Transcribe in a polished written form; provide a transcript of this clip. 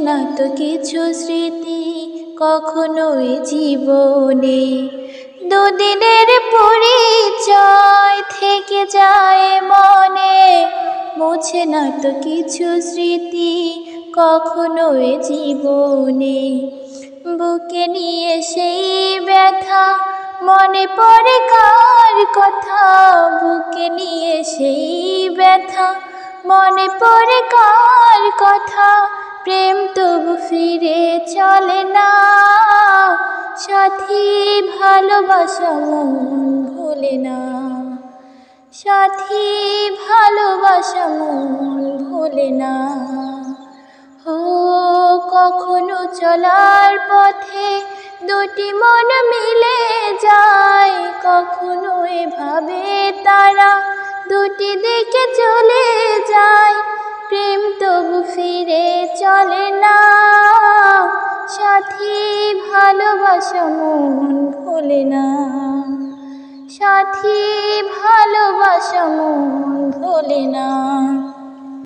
না তো কিছু স্মৃতি কখনোই জীবনে, দুদিনের পরিচয় থেকে যায় মনে। মুছে না তো কিছু স্মৃতি কখনোই জীবনে, বুকে নিয়ে সেই ব্যথা মনে পড়ে কার কথা। বুকে নিয়ে সেই ব্যথা মনে পড়ে কার কথা। প্রেম তবু ফিরে চলে না, সাথী ভালোবাসা মন ভোলে না। সাথী ভালোবাসা মন ভোলে না। ও কখনো চলার পথে দুটি মন মিলে যায়, কখনো এভাবে তারা দুটি দিকে চলে যায়। প্রেম তবু ফিরে চলে না, সাথী ভালোবাসা মন ভোলে না। সাথী ভালোবাসা মন ভোলে না।